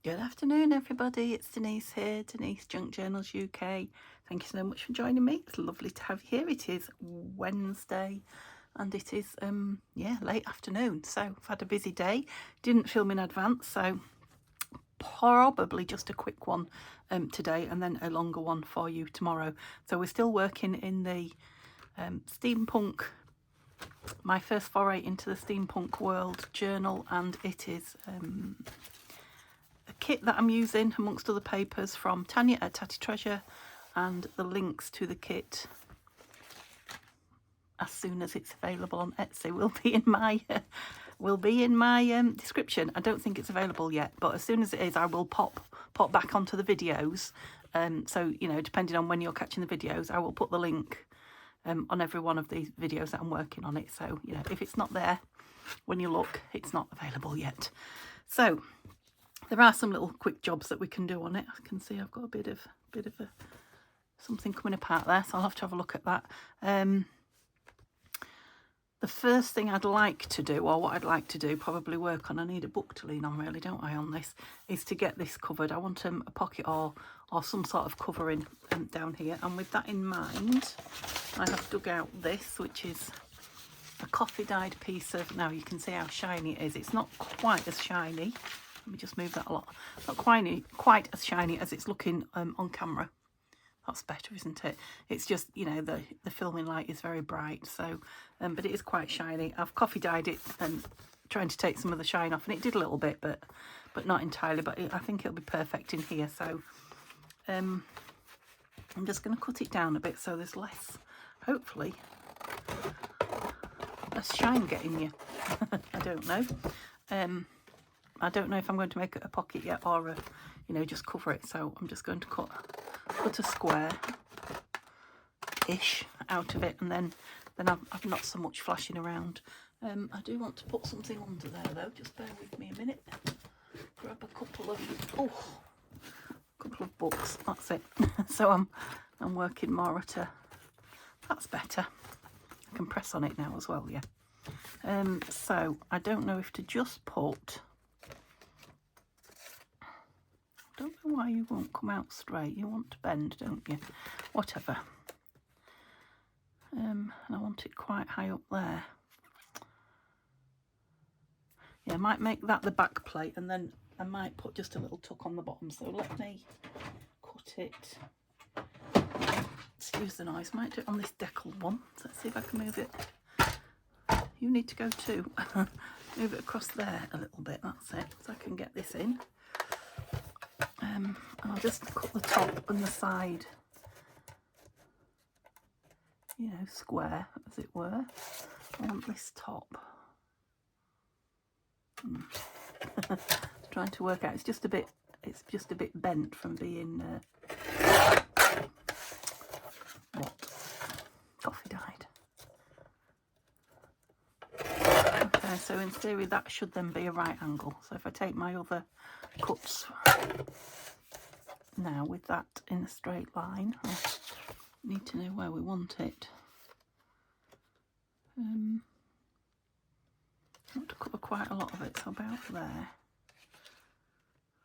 Good afternoon, everybody. It's Denise here, Denise Junk Journals UK. Thank you so much for joining me. It's lovely to have you here. It is Wednesday and it is, late afternoon. So I've had a busy day. Didn't film in advance, so probably just a quick one today and then a longer one for you tomorrow. So we're still working in the Steampunk, my first foray into the Steampunk world journal, and it is kit that I'm using amongst other papers from Tanya at Tatty Treasure, and the links to the kit as soon as it's available on Etsy will be in my description. I don't think it's available yet, but as soon as it is, I will pop back onto the videos. So depending on when you're catching the videos, I will put the link on every one of these videos that I'm working on it. So if it's not there when you look, it's not available yet. So there are some little quick jobs that we can do on it. I can see I've got a bit of something coming apart there, so I'll have to have a look at that. The first thing I'd like to do, or what I'd like to do, probably work on, I need a book to lean on really, don't I, on this, is to get this covered. I want a pocket or some sort of covering down here. And with that in mind, I have dug out this, which is a coffee dyed piece of, now you can see how shiny it is. It's not quite as shiny. Let me just move that a lot. Not quite as shiny as it's looking on camera. That's better, isn't it? It's just, the filming light is very bright, so but it is quite shiny. I've coffee dyed it and trying to take some of the shine off, and it did a little bit, but not entirely. But I think it'll be perfect in here. So I'm just going to cut it down a bit so there's less, hopefully, less shine getting you. I don't know. I don't know if I'm going to make it a pocket yet or just cover it. So I'm just going to cut a square-ish out of it, and then I've not so much flashing around. I do want to put something under there though. Just bear with me a minute. Grab a couple of books. That's it. So I'm working more at a. That's better. I can press on it now as well. Yeah. So I don't know if to just put. I don't know why you won't come out straight. You want to bend, don't you? Whatever. And I want it quite high up there. Yeah, I might make that the back plate, and then I might put just a little tuck on the bottom. So let me cut it. Excuse the noise. Might do it on this deckled one. So let's see if I can move it. You need to go too. Move it across there a little bit. That's it. So I can get this in. I'll just cut the top and the side, square, as it were. I want this top. Trying to work out. It's just a bit bent from being coffee dyed. Okay, so in theory that should then be a right angle. So if I take my other cuts now with that in a straight line, I need to know where we want it. I want to cover quite a lot of it, so about there.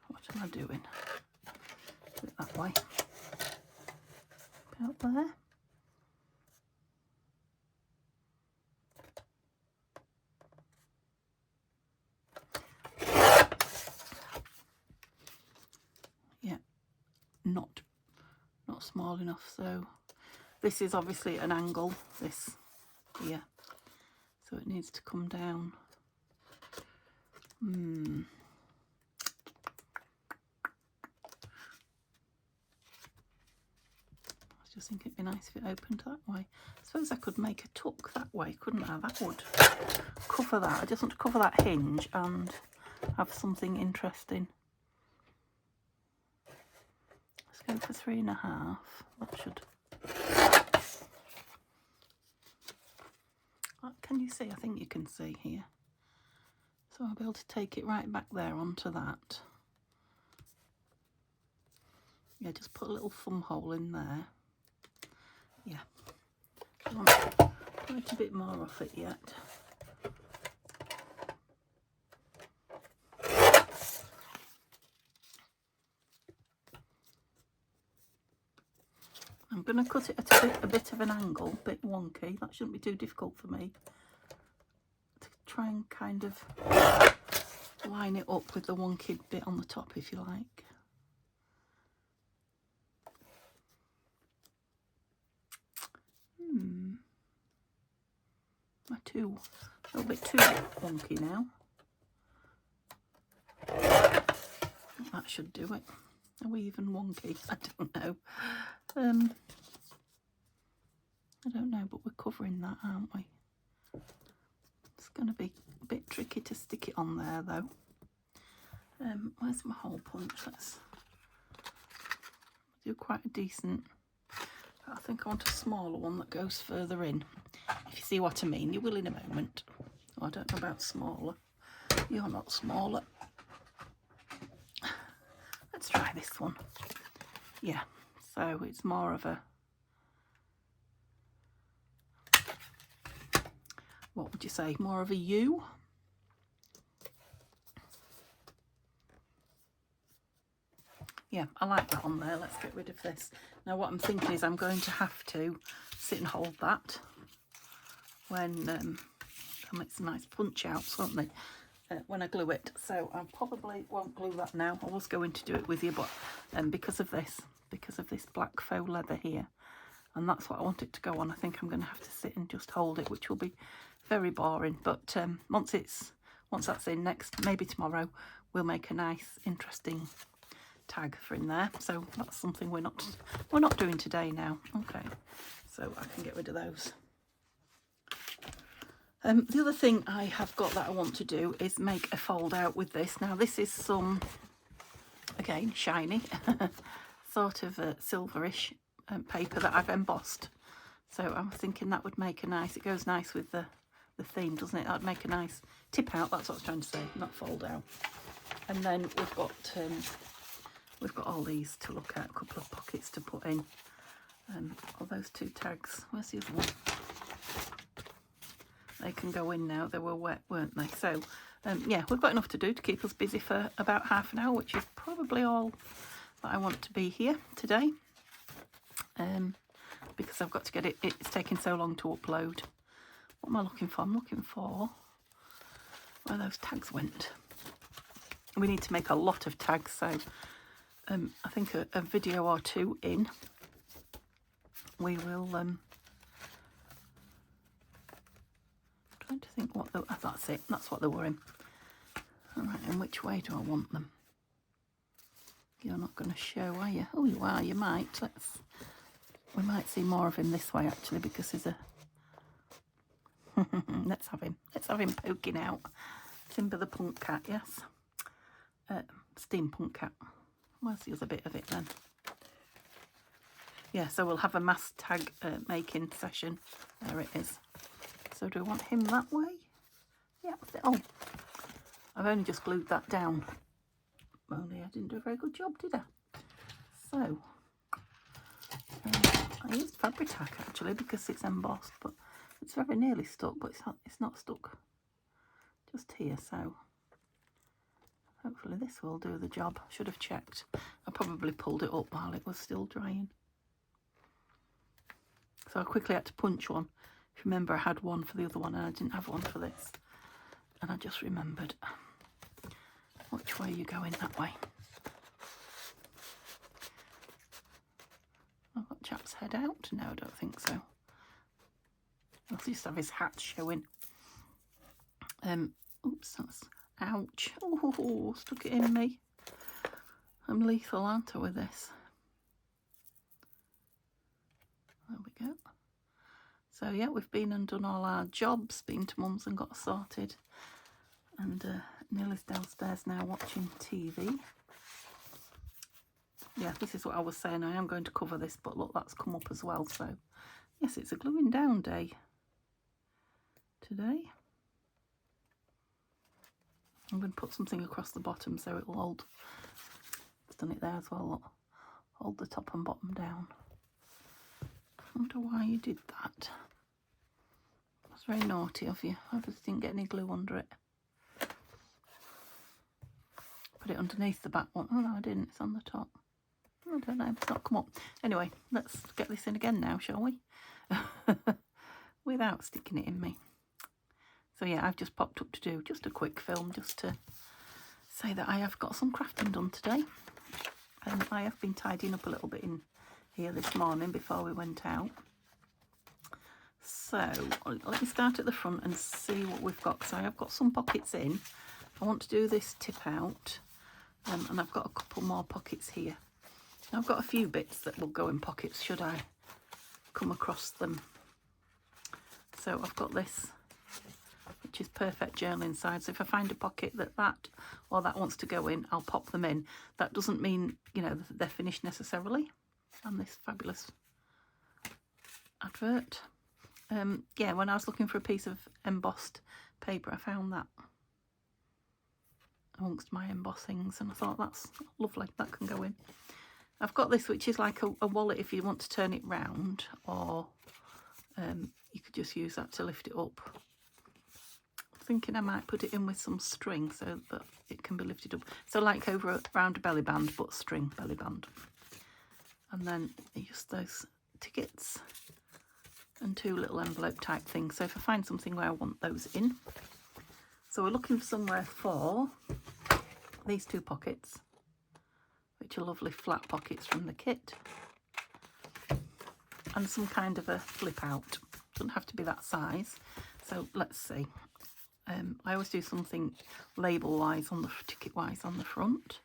What am I doing? Do it that way. About there. Yeah, not small enough. So this is obviously an angle, this here. So it needs to come down. I just think it'd be nice if it opened that way. I suppose I could make a tuck that way, couldn't I? That would cover that. I just want to cover that hinge and have something interesting. Let's go for 3.5. That should. Can you see? I think you can see here. So I'll be able to take it right back there onto that. Yeah, just put a little thumb hole in there. Yeah. I want quite a bit more off it yet. going to cut it at a bit of an angle, a bit wonky. That shouldn't be too difficult for me. To try and kind of line it up with the wonky bit on the top, if you like. A little bit too wonky now. That should do it. Are we even wonky? I don't know. I don't know, but we're covering that, aren't we? It's going to be a bit tricky to stick it on there, though. Where's my hole punch? Let's do quite a decent... I think I want a smaller one that goes further in. If you see what I mean, you will in a moment. Oh, I don't know about smaller. You're not smaller. Let's try this one. Yeah, so it's more of a... What would you say? More of a U? Yeah, I like that on there. Let's get rid of this. Now what I'm thinking is I'm going to have to sit and hold that when that makes a nice punch out, won't they? When I glue it. So I probably won't glue that now. I was going to do it with you, but because of this black faux leather here, and that's what I want it to go on, I think I'm going to have to sit and just hold it, which will be very boring. But once that's in next, maybe tomorrow, we'll make a nice, interesting tag for in there. So that's something we're not doing today now. Okay, so I can get rid of those. The other thing I have got that I want to do is make a fold out with this. Now this is some, again, shiny, sort of silverish paper that I've embossed. So I'm thinking that would make a nice, it goes nice with the theme, doesn't it? That'd make a nice tip out, that's what I was trying to say, not fold out. And then we've got all these to look at, a couple of pockets to put in. All those two tags, where's the other one? They can go in now, they were wet, weren't they? So yeah, we've got enough to do to keep us busy for about half an hour, which is probably all that I want to be here today. Because I've got to get it's taking so long to upload. What am I looking for? I'm looking for where those tags went. We need to make a lot of tags, so I think a video or two in, we will trying to think what that's it, that's what they were in. Alright, and which way do I want them? You're not going to show, are you? Oh, you are, you might. We might see more of him this way actually, because there's a let's have him poking out. Timber the punk cat, yes. Steampunk cat. Where's the other bit of it then? Yeah, so we'll have a mass tag making session. There it is. So do I want him that way? Yeah. Oh, I've only just glued that down. Only I didn't do a very good job, did I? So I used Fabri-Tac actually because it's embossed, but it's very nearly stuck, but it's not stuck just here. So hopefully this will do the job. Should have checked. I probably pulled it up while it was still drying. So I quickly had to punch one. If you remember, I had one for the other one and I didn't have one for this. And I just remembered. Which way are you going? That way. I've got chap's head out? No, I don't think so. I'll just have his hat showing. Oops, that's... Ouch. Oh, stuck it in me. I'm lethal, aren't I, with this? There we go. So, yeah, we've been and done all our jobs, been to Mum's and got sorted. And Neil's downstairs now watching TV. Yeah, this is what I was saying. I am going to cover this, but look, that's come up as well. So, yes, it's a gluing down day today. I'm going to put something across the bottom so it will hold. It's done it there as well. Look. Hold the top and bottom down. I wonder why you did that. That's very naughty of you. I just didn't get any glue under it. Put it underneath the back one. Oh no, I didn't. It's on the top. I don't know, it's not come up. Anyway, let's get this in again now, shall we? Without sticking it in me. So yeah, I've just popped up to do just a quick film, just to say that I have got some crafting done today. And I have been tidying up a little bit in here this morning before we went out. So let me start at the front and see what we've got. So I have got some pockets in. I want to do this tip out, and I've got a couple more pockets here. Now I've got a few bits that will go in pockets should I come across them. So I've got this, which is perfect journaling side. So if I find a pocket that or that wants to go in, I'll pop them in. That doesn't mean, you know, they're finished necessarily. And this fabulous advert. Yeah, when I was looking for a piece of embossed paper, I found that amongst my embossings, and I thought that's lovely, that can go in. I've got this, which is like a wallet if you want to turn it round, or you could just use that to lift it up. I'm thinking I might put it in with some string so that it can be lifted up. So like around a belly band, but string belly band. And then just those tickets and two little envelope type things. So if I find something where I want those in. So we're looking for somewhere for these two pockets, which are lovely flat pockets from the kit. And some kind of a flip out. Doesn't have to be that size. So let's see. I always do something label wise on the ticket wise on the front.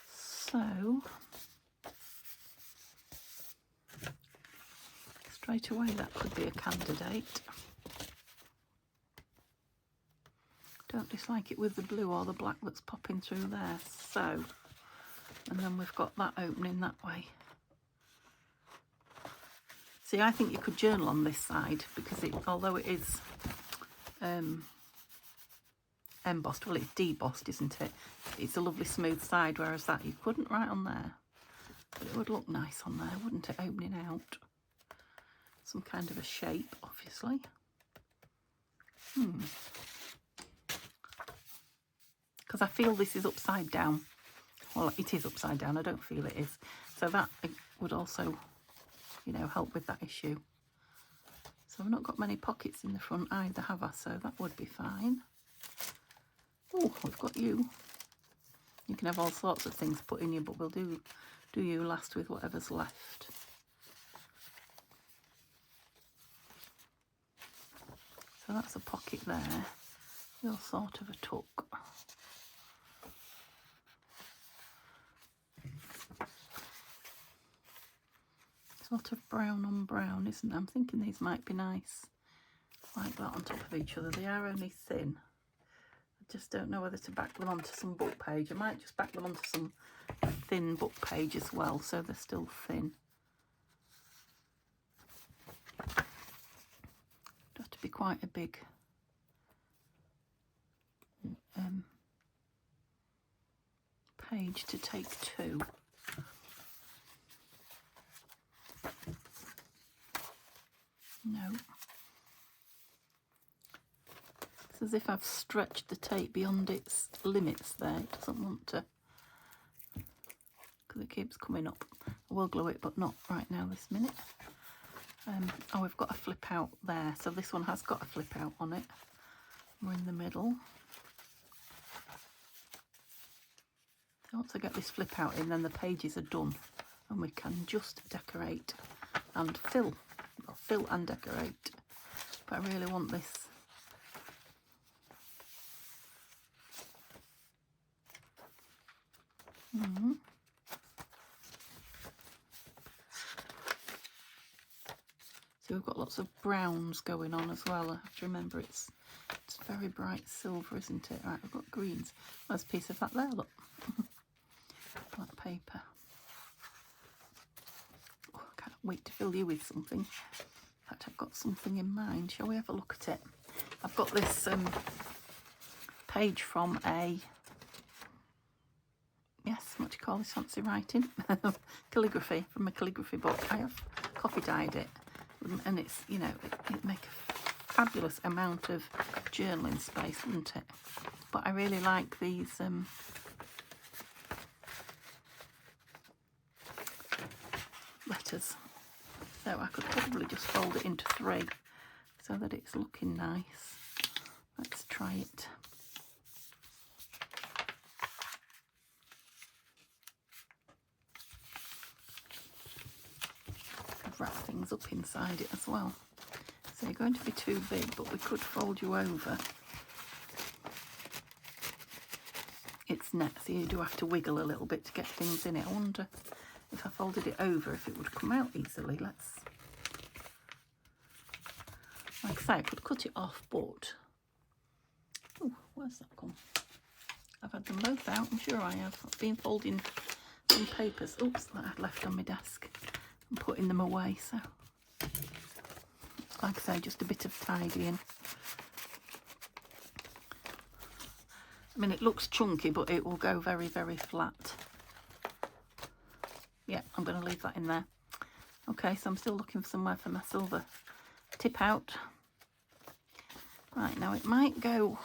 So straight away that could be a candidate. Don't dislike it with the blue or the black that's popping through there. So, and then we've got that opening that way. See, I think you could journal on this side because although it is embossed, well, it's debossed, isn't it? It's a lovely smooth side, whereas that you couldn't write on there. But it would look nice on there, wouldn't it, opening out? Some kind of a shape, obviously. Because I feel this is upside down. Well, it is upside down, I don't feel it is. So that would also, you know, help with that issue. So I've not got many pockets in the front either, have I? So that would be fine. Oh, we've got you. You can have all sorts of things put in you, but we'll do you last with whatever's left. So that's a pocket there. You're sort of a tuck. Sort of brown on brown, isn't it? I'm thinking these might be nice like that on top of each other. They are only thin. I just don't know whether to back them onto some book page. I might just back them onto some thin book page as well, so they're still thin. It'd have to be quite a big page to take two. No. It's as if I've stretched the tape beyond its limits there. It doesn't want to, because it keeps coming up. I will glue it, but not right now this minute. Oh, we've got a flip out there. So this one has got a flip out on it. We're in the middle. So once I get this flip out in, then the pages are done. And we can just decorate and fill. Or fill and decorate. But I really want this. So we've got lots of browns going on as well. I have to remember it's very bright silver, isn't it? Right, we've got greens. There's a piece of that there, look. Black paper. Oh, I can't wait to fill you with something. In fact, I've got something in mind. Shall we have a look at it? I've got this page from a, yes, what do you call this fancy writing? Calligraphy, from a calligraphy book. I have coffee dyed it. And it's, you know, it make a fabulous amount of journaling space, wouldn't it? But I really like these letters. So I could probably just fold it into 3 so that it's looking nice. Let's try it. Could wrap things up inside it as well. So you're going to be too big, but we could fold you over. It's net, so you do have to wiggle a little bit to get things in it. I wonder if I folded it over, if it would come out easily. Let's, like I say, I could cut it off, but oh, where's that gone? I've had them both out, I'm sure I have. I've been folding some papers, oops, that I'd left on my desk and putting them away. So, like I say, just a bit of tidying. I mean, it looks chunky, but it will go very, very flat. Yeah, I'm going to leave that in there. Okay, so I'm still looking for somewhere for my silver tip out. Right, now it might go,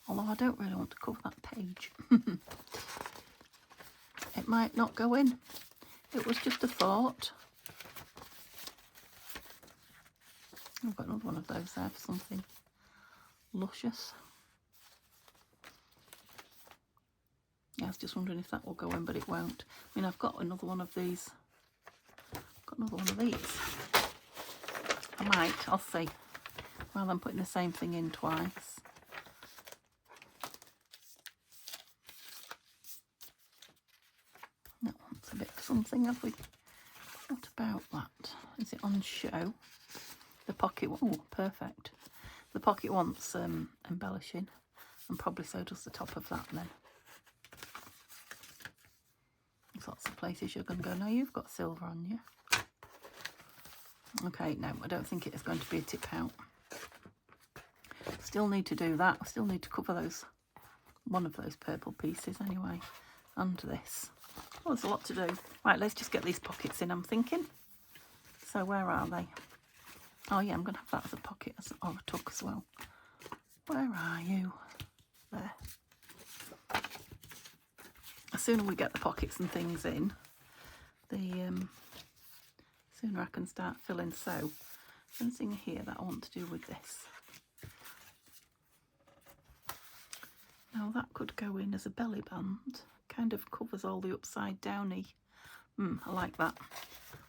although I don't really want to cover that page. It might not go in. It was just a thought. I've got another one of those there for something luscious. Yeah, I was just wondering if that will go in, but it won't. I mean, I've got another one of these. I might, I'll see. Rather than putting the same thing in twice. That wants a bit of something, have we? What about that? Is it on show? The pocket, oh, perfect. The pocket wants embellishing, and probably so does the top of that then. There's lots of places you're going to go, no, you've got silver on you. Okay, no, I don't think it is going to be a tip out. Still need to do that. I still need to cover those, one of those purple pieces anyway, and this. Oh, there's a lot to do. Right, let's just get these pockets in, I'm thinking. So where are they? Oh yeah, I'm going to have that as a pocket or a tuck as well. Where are you? There. The sooner we get the pockets and things in, the sooner I can start filling. So, something here that I want to do with this. Now that could go in as a belly band. Kind of covers all the upside downy. I like that.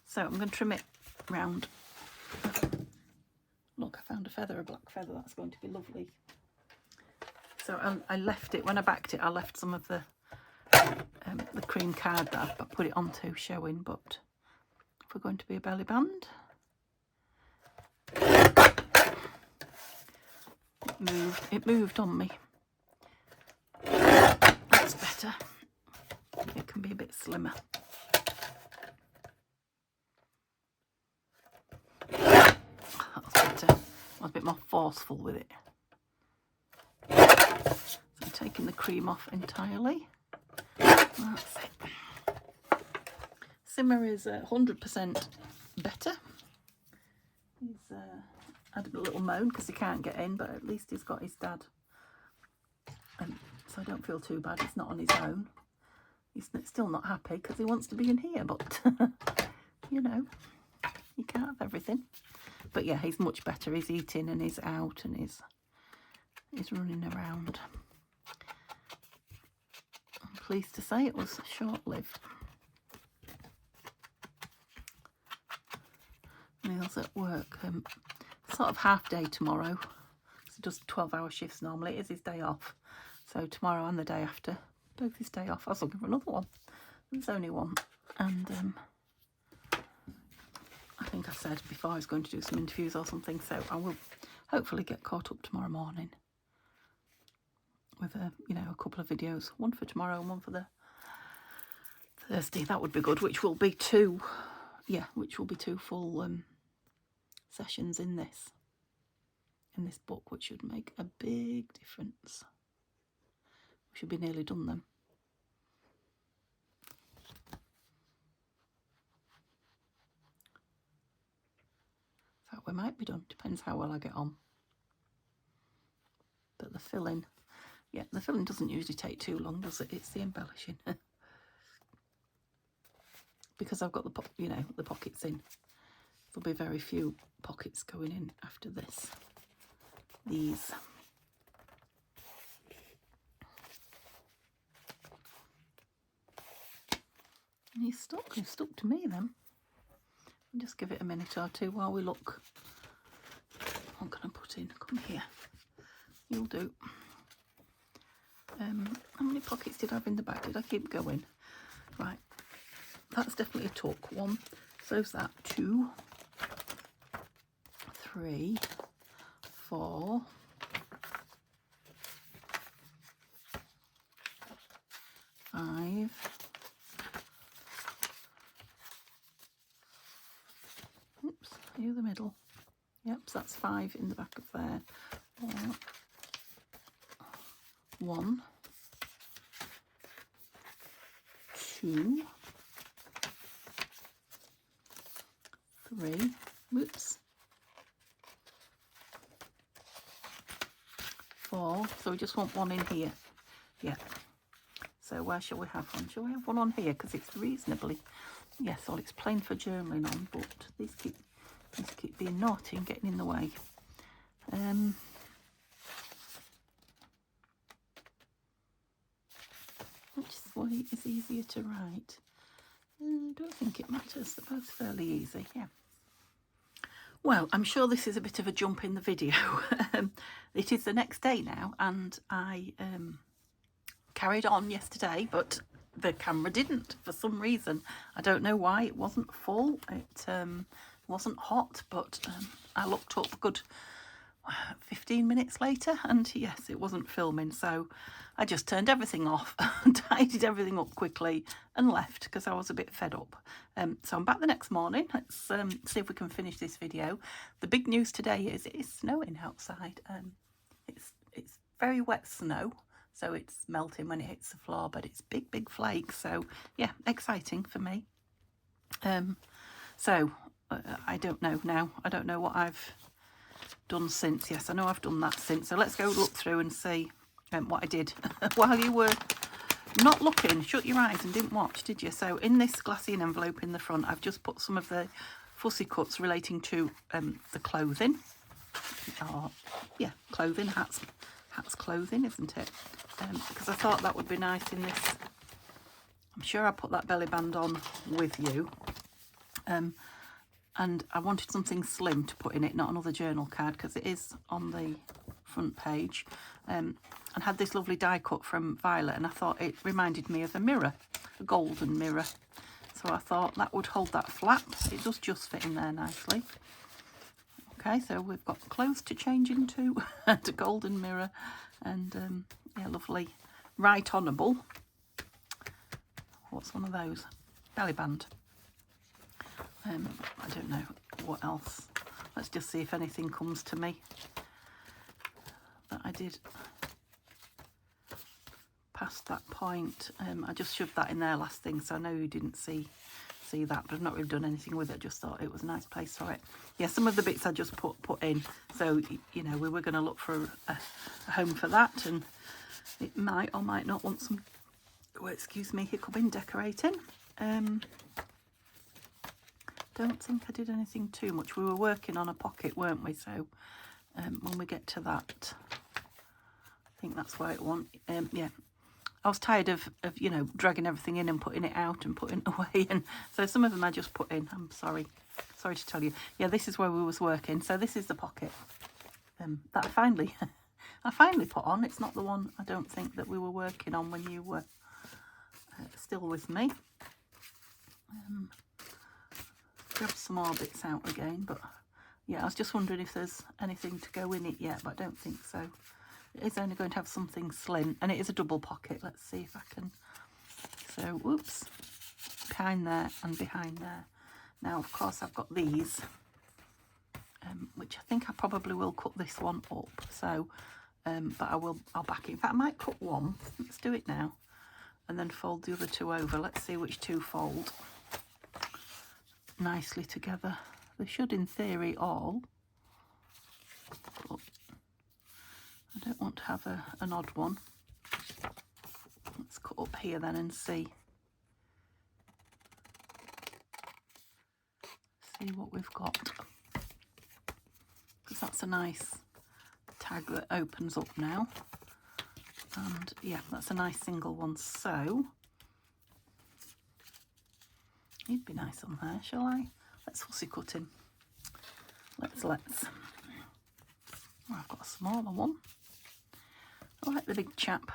So I'm going to trim it round. Look, I found a feather, a black feather. That's going to be lovely. So I left it, when I backed it, I left some of the cream card that I put it onto showing, but if we're going to be a belly band, it moved on me. That's better. It can be a bit slimmer. That was better. I was a bit more forceful with it. So I'm taking the cream off entirely. That's it. Simmer is 100% better. He's had a little moan because he can't get in, but at least he's got his dad. So I don't feel too bad. He's not on his own. He's still not happy because he wants to be in here, but you know, you can't have everything. But yeah, he's much better. He's eating and he's out and he's running around. I'm pleased to say it was short-lived. Neil's at work, sort of half day tomorrow. So he does 12-hour shifts normally. It is his day off. So tomorrow and the day after, both his day off. I was looking for another one. There's only one. And I think I said before I was going to do some interviews or something. So I will hopefully get caught up tomorrow morning with a couple of videos. One for tomorrow and one for the Thursday. That would be good. Which will be two full sessions in this book, which should make a big difference. We should be nearly done then. In fact, we might be done. Depends how well I get on. But the filling, yeah, the filling doesn't usually take too long, does it? It's the embellishing. because I've got the you know, the pockets in. There'll be very few pockets going in after this. These. And he's stuck to me then. Just give it a minute or two while we look. What can I put in? Come here. You'll do. How many pockets did I have in the back? Did I keep going? Right. That's definitely a tuck. 1. So's that. 2, 3, 4. 5. Oops, are you the middle? Yep, so that's 5 in the back of there. 1, 2, 3. Whoops. 4. So we just want 1 in here. Yeah. So where shall we have one? Shall we have one on here? Because it's reasonably, yes, well, it's plain for journaling on, but these keep being naughty and getting in the way. Which way is easier to write? I don't think it matters. They're both fairly easy, yeah. Well, I'm sure this is a bit of a jump in the video. It is the next day now, and I carried on yesterday, but the camera didn't for some reason. I don't know why. It wasn't full. It wasn't hot, but I looked up good 15 minutes later, and yes, it wasn't filming. So I just turned everything off, tidied everything up quickly and left because I was a bit fed up. So I'm back the next morning. Let's see if we can finish this video. The big news today is it is snowing outside. It's very wet snow, so it's melting when it hits the floor, but it's big flakes. So yeah, exciting for me. So I don't know now. I don't know what I've done since. Yes, I know I've done that since. So let's go look through and see what I did while you were not looking. Shut your eyes and didn't watch, did you? So in this glassine envelope in the front, I've just put some of the fussy cuts relating to the clothing. Yeah, clothing, hats clothing, isn't it? Because I thought that would be nice in this. I'm sure I put that belly band on with you. And I wanted something slim to put in it, not another journal card, because it is on the front page. And had this lovely die cut from Violet, and I thought it reminded me of a mirror, a golden mirror. So I thought that would hold that flap. It does just fit in there nicely. Okay, so we've got clothes to change into, and a golden mirror, and yeah, lovely right honourable. What's one of those? Belly band. I don't know what else. Let's just see if anything comes to me that I did past that point. I just shoved that in there last thing, so I know you didn't see that, but I've not really done anything with it. Just thought it was a nice place for it. Yeah, some of the bits I just put in. So, you know, we were going to look for a home for that, and it might or might not want some, oh, excuse me, hiccuping decorating. Don't think I did anything too much. We were working on a pocket, weren't we? So when we get to that, I think that's where it went. Yeah, I was tired of you know, dragging everything in and putting it out and putting it away, and so some of them I just put in. I'm sorry to tell you. Yeah, this is where we was working. So this is the pocket that I finally put on. It's not the one, I don't think, that we were working on when you were still with me. Grab some more bits out again, but yeah, I was just wondering if there's anything to go in it yet, but I don't think so. It is only going to have something slim, and it is a double pocket. Let's see if I can. So, whoops, behind there and behind there. Now, of course, I've got these, which I think I probably will cut this one up. So, but I'll back it. In fact, I might cut one. Let's do it now, and then fold the other two over. Let's see which two fold nicely together. They should, in theory, all. But I don't want to have an odd one. Let's cut up here then and see. see what we've got, because that's a nice tag that opens up now. And yeah, that's a nice single one. So he'd be nice on there, shall I? Let's fussy cut him. Let's. Oh, I've got a smaller one. I like the big chap.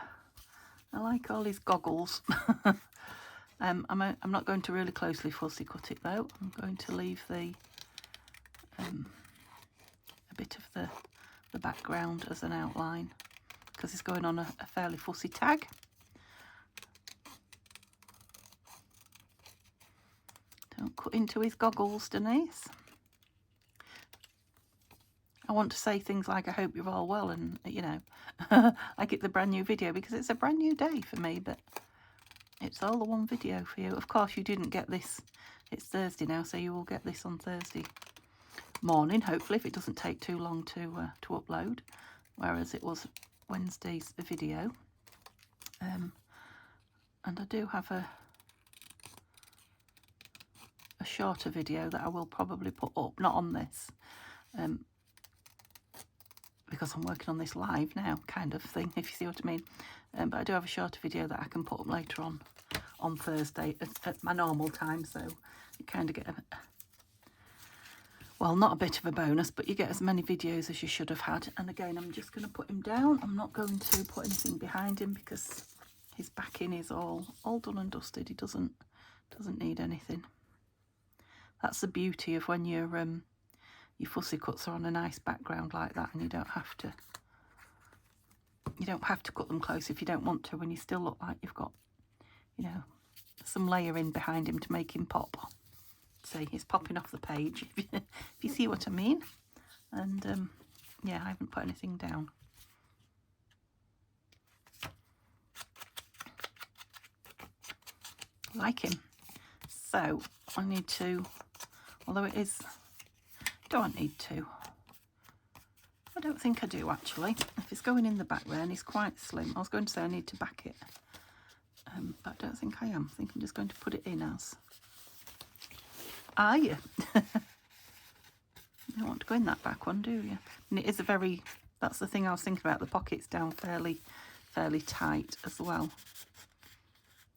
I like all his goggles. I'm not going to really closely fussy cut it though. I'm going to leave the a bit of the background as an outline, because he's going on a fairly fussy tag. Don't cut into his goggles, Denise. I want to say things like, I hope you're all well, and, you know, like it's a brand new video, because it's a brand new day for me, but it's all the one video for you. Of course, you didn't get this. It's Thursday now, so you will get this on Thursday morning, hopefully, if it doesn't take too long to upload, whereas it was Wednesday's video. And I do have a shorter video that I will probably put up, not on this, because I'm working on this live now, kind of thing, if you see what I mean. But I do have a shorter video that I can put up later on Thursday at my normal time, so you kind of get well, not a bit of a bonus, but you get as many videos as you should have had. And again, I'm just going to put him down. I'm not going to put anything behind him, because his backing is all done and dusted. He doesn't need anything. That's the beauty of when your fussy cuts are on a nice background like that, and you don't have to cut them close if you don't want to, when you still look like you've got, you know, some layering behind him to make him pop. See, he's popping off the page, if you see what I mean. And yeah, I haven't put anything down. Like him. So I need to, although it is, do I need to? I don't think I do, actually. If it's going in the back there and he's quite slim, I was going to say I need to back it, but I don't think I am. I think I'm just going to put it in as. Are you? You don't want to go in that back one, do you? And it is a very, that's the thing I was thinking about, the pockets down fairly tight as well.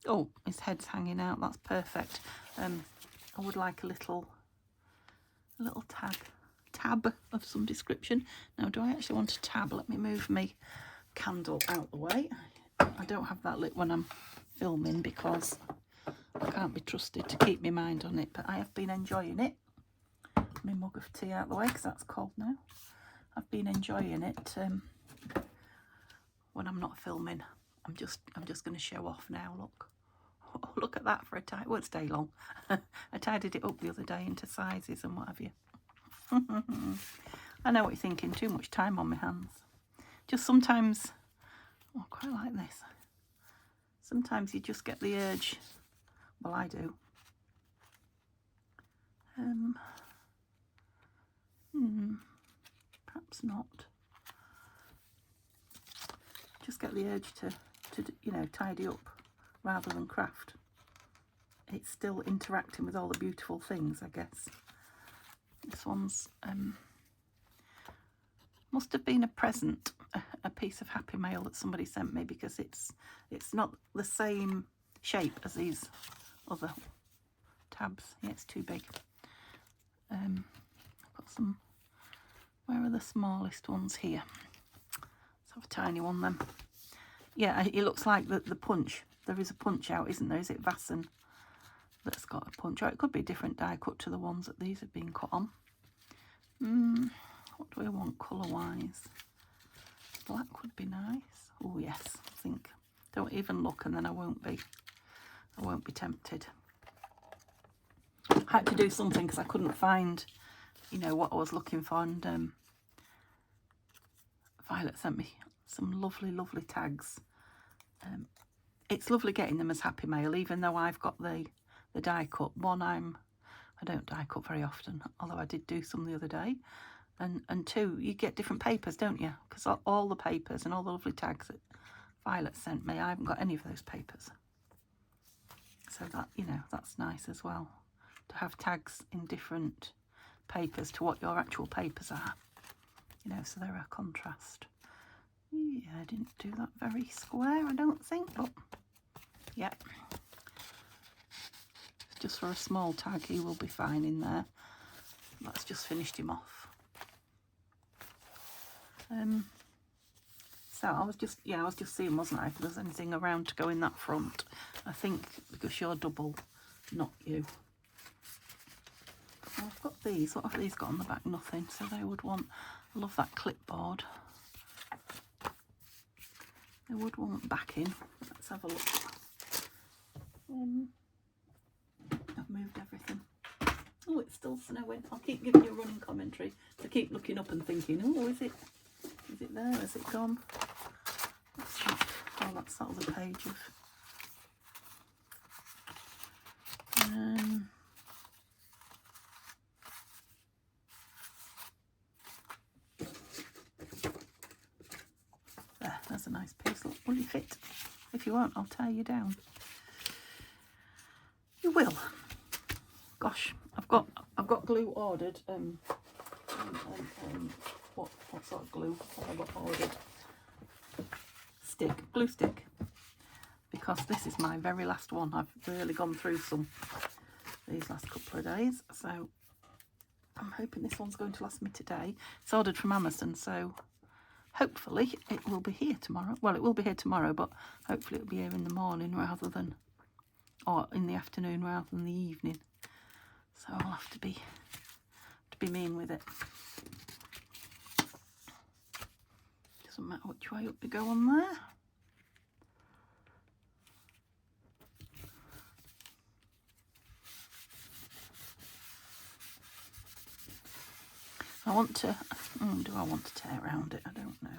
Oh, his head's hanging out, that's perfect. I would like a little tab of some description. Now, do I actually want a tab? Let me move my candle out the way. I don't have that lit when I'm filming, because I can't be trusted to keep my mind on it, but I have been enjoying it. My mug of tea out the way, because that's cold now. I've been enjoying it when I'm not filming. I'm just going to show off now. Look. Oh, look at that for a tie. It won't stay long. I tidied it up the other day into sizes and what have you. I know what you're thinking. Too much time on my hands. Just sometimes, oh, I quite like this. Sometimes you just get the urge. Well, I do. Perhaps not. Just get the urge to you know, tidy up rather than craft. It's still interacting with all the beautiful things, I guess. This one's must have been a present, a piece of happy mail that somebody sent me, because it's not the same shape as these other tabs. Yeah, it's too big. I've got some. Where are the smallest ones here? Let's have a tiny one then. Yeah, it looks like the punch. There is a punch out, isn't there? Is it Vasen that's got a punch? Or it could be a different die cut to the ones that these have been cut on. What do I want colour-wise? Black would be nice. Oh yes, I think. Don't even look, and then I won't be tempted. I had to do something because I couldn't find, you know, what I was looking for, and Violet sent me some lovely tags. It's lovely getting them as happy mail, even though I've got the die cut. One, I don't die cut very often, although I did do some the other day. And two, you get different papers, don't you? Because all the papers and all the lovely tags that Violet sent me, I haven't got any of those papers. So that, you know, that's nice as well, to have tags in different papers to what your actual papers are. You know, so they're a contrast. Yeah, I didn't do that very square, I don't think, but yeah. Just for a small tag, he will be fine in there. That's just finished him off. So I was just seeing, wasn't I, if there's anything around to go in that front. I think because you're double, not you. Well, I've got these. What have these got on the back? Nothing. So they would want, I love that clipboard. They would want backing. Let's have a look. I've moved everything. Oh, it's still snowing. I'll keep giving you a running commentary. I keep looking up and thinking, oh, is it there? Has it gone? What's that? Oh, that's that other page of... there's a nice piece. Look, will you fit? If you won't, I'll tear you down. You will. Gosh, I've got glue ordered. What sort of glue have I got ordered? Glue stick. Because this is my very last one. I've really gone through some these last couple of days, so I'm hoping this one's going to last me today. It's ordered from Amazon, so hopefully it will be here tomorrow. Well, it will be here tomorrow, but hopefully it'll be here in the morning rather than, or in the afternoon rather than the evening. So I'll have to be mean with it. Doesn't matter which way up we go on there. I want to, do I want to tear around it? I don't know.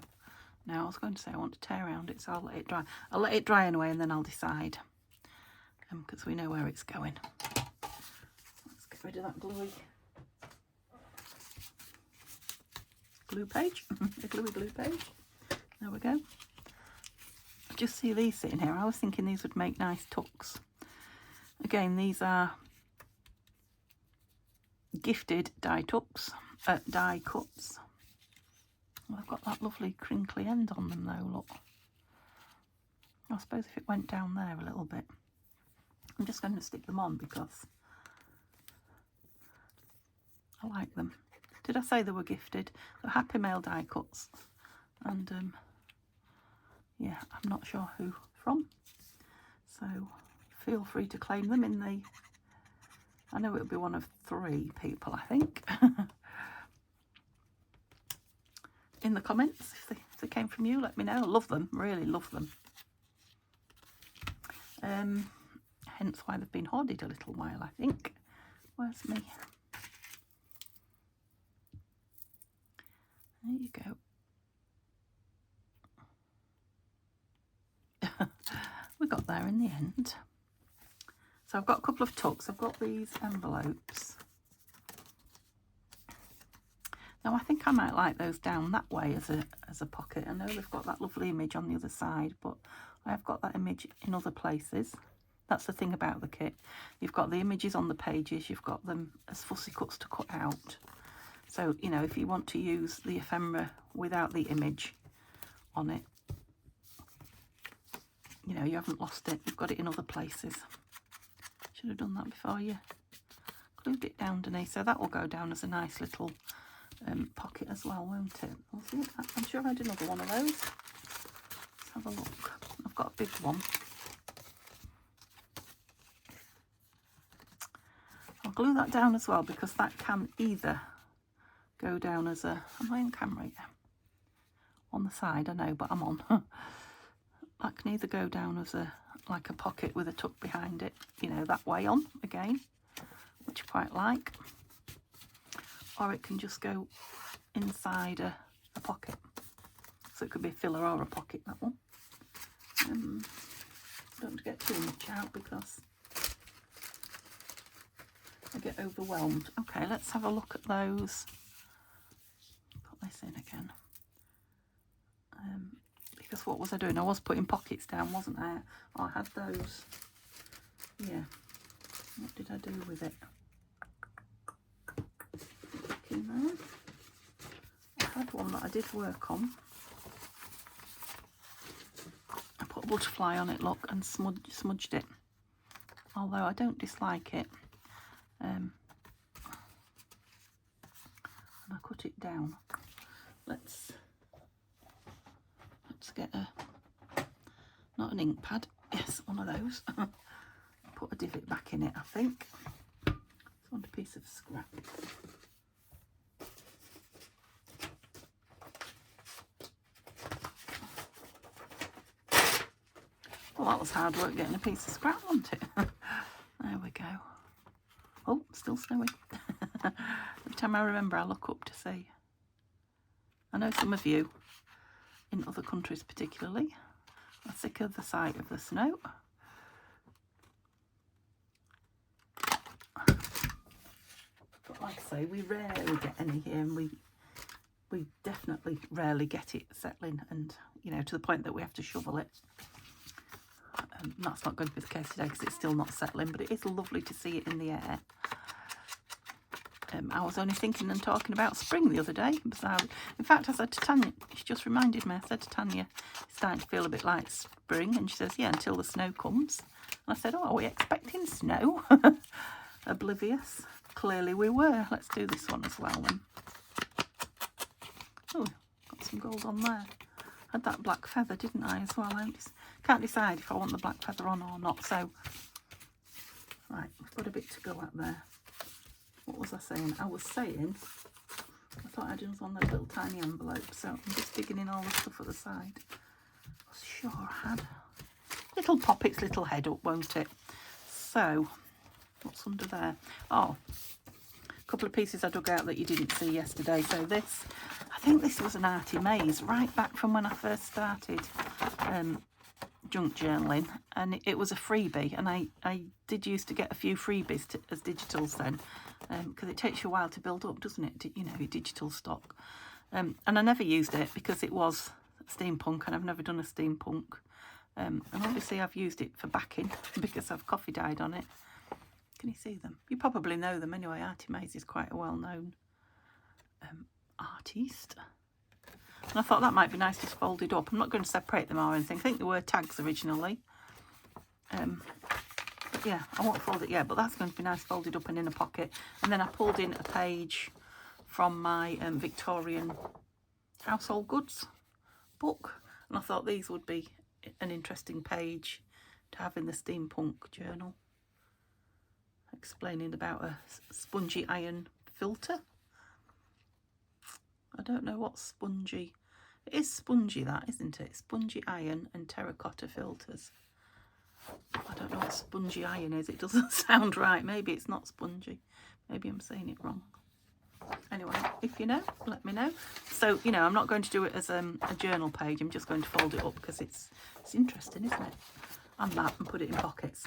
No, I was going to say I want to tear around it, so I'll let it dry. I'll let it dry anyway, and then I'll decide. Because we know where it's going. Let's get rid of that glue page. The gluey glue page. There we go. I just see these sitting here. I was thinking these would make nice tucks. Again, these are gifted die tucks, die cuts. Well, I've got that lovely crinkly end on them though, look. I suppose if it went down there a little bit. I'm just going to stick them on because I like them. Did I say they were gifted? They're Happy Mail die cuts. And yeah, I'm not sure who from. So feel free to claim them in the... I know it'll be one of 3 people, I think. In the comments, if they came from you, let me know. I love them, really love them. Hence why they've been hoarded a little while, I think. Where's me? There you go. We got there in the end. So I've got a couple of tucks. I've got these envelopes. Now I think I might like those down that way as a pocket. I know they've got that lovely image on the other side, but I have got that image in other places. That's the thing about the kit. You've got the images on the pages, you've got them as fussy cuts to cut out. So, you know, if you want to use the ephemera without the image on it, you know, you haven't lost it. You've got it in other places. Should have done that before you glued it down underneath. So that will go down as a nice little pocket as well, won't it? We'll see. I'm sure I had another one of those. Let's have a look. I've got a big one. I'll glue that down as well because that can either go down as a... Am I on camera? Yeah. On the side, I know, but I'm on. That can either go down as like a pocket with a tuck behind it, you know, that way on again, which I quite like. Or it can just go inside a pocket. So it could be a filler or a pocket, that one. Don't want to get too much out because I get overwhelmed. Okay, let's have a look at those. Put this in again. Because what was I doing? I was putting pockets down, wasn't I? Oh, I had those. Yeah. What did I do with it? in there. I had one that I did work on. I put a butterfly on it, look, and smudged it. Although I don't dislike it. And I cut it down. Let's get not an ink pad. Yes, one of those. Put a divot back in it, I think. I want a piece of scrap. Well, that was hard work getting a piece of scrap, wasn't it? There we go. Oh, still snowing. Every time I remember, I look up to see. I know some of you, in other countries particularly, are sick of the sight of the snow. But like I say, we rarely get any here, and we definitely rarely get it settling, and you know, to the point that we have to shovel it. That's not going to be the case today because it's still not settling, but it is lovely to see it in the air. I was only thinking and talking about spring the other day. In fact, I said to Tanya, she just reminded me, I said to Tanya, it's starting to feel a bit like spring, and she says, yeah, until the snow comes. And I said, oh, are we expecting snow? Oblivious. Clearly we were. Let's do this one as well then. Oh, got some gold on there. Had that black feather, didn't I, as well? I can't decide if I want the black feather on or not. So, right, we've got a bit to go at there. What was I saying? I was saying, I thought I had on those little tiny envelopes, so I'm just digging in all the stuff at the side. I was sure I had. It'll pop its little head up, won't it? So, what's under there? Oh, a couple of pieces I dug out that you didn't see yesterday. So this, I think this was an arty maze, right back from when I first started junk journaling, and it was a freebie, and I did used to get a few freebies as digitals then, because it takes you a while to build up, doesn't it, you know, your digital stock. And I never used it because it was steampunk, and I've never done a steampunk. And obviously I've used it for backing because I've coffee dyed on it. Can you see them? You probably know them anyway. Arty Maze is quite a well-known artiste. And I thought that might be nice just folded up. I'm not going to separate them or anything. I think they were tags originally. But yeah, I won't fold it yet, but that's going to be nice folded up and in a pocket. And then I pulled in a page from my Victorian household goods book. And I thought these would be an interesting page to have in the steampunk journal. Explaining about a spongy iron filter. I don't know what spongy. It is spongy, that, isn't it? Spongy iron and terracotta filters. I don't know what spongy iron is. It doesn't sound right. Maybe it's not spongy. Maybe I'm saying it wrong. Anyway, if you know, let me know. So, you know, I'm not going to do it as a journal page. I'm just going to fold it up because it's interesting, isn't it? And that, and put it in pockets.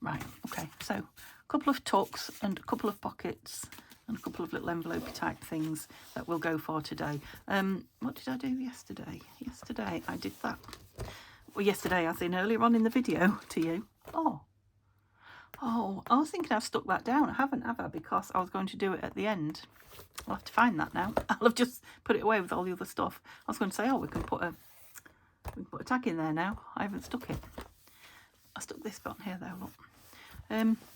Right, okay. So, a couple of tucks and a couple of pockets and a couple of little envelope type things that we'll go for today. What did I do yesterday? Yesterday I did that. Well, yesterday as in earlier on in the video to you. Oh, I was thinking I've stuck that down. I haven't, have I? Because I was going to do it at the end. I'll have to find that now. I'll have just put it away with all the other stuff. I was going to say, oh, we can put a tag in there now. I haven't stuck it. I stuck this button here though, look.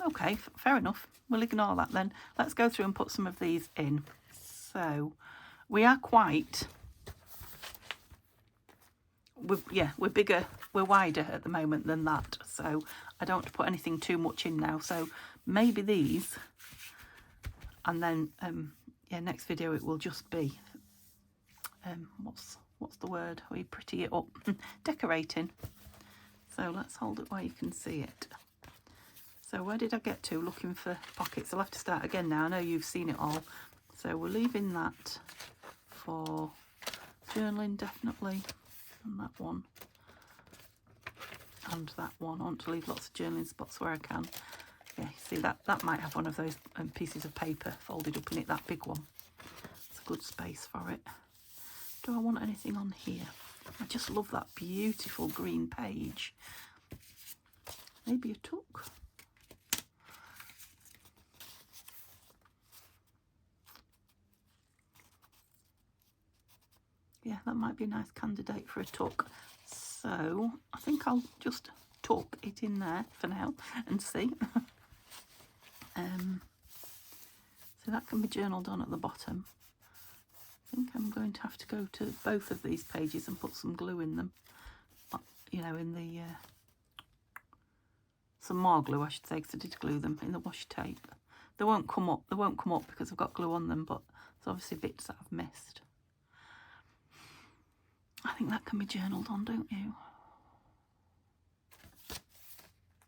Okay, fair enough. We'll ignore that then. Let's go through and put some of these in. So, we are quite... we're bigger, we're wider at the moment than that. So, I don't want to put anything too much in now. So, maybe these. And then, yeah, next video it will just be... what's the word? We pretty it up. Decorating. So, let's hold it where you can see it. So where did I get to? Looking for pockets. I'll have to start again now. I know you've seen it all. So we're leaving that for journaling, definitely. And that one. And that one. I want to leave lots of journaling spots where I can. Yeah, see, that might have one of those pieces of paper folded up in it, that big one. It's a good space for it. Do I want anything on here? I just love that beautiful green page. Maybe a tuck. Yeah, that might be a nice candidate for a tuck. So I think I'll just tuck it in there for now and see. So that can be journaled on at the bottom. I think I'm going to have to go to both of these pages and put some glue in them. You know, in the some more glue, I should say, because I did glue them in the washi tape. They won't come up. They won't come up because I've got glue on them, but there's obviously bits that I've missed. I think that can be journaled on, don't you?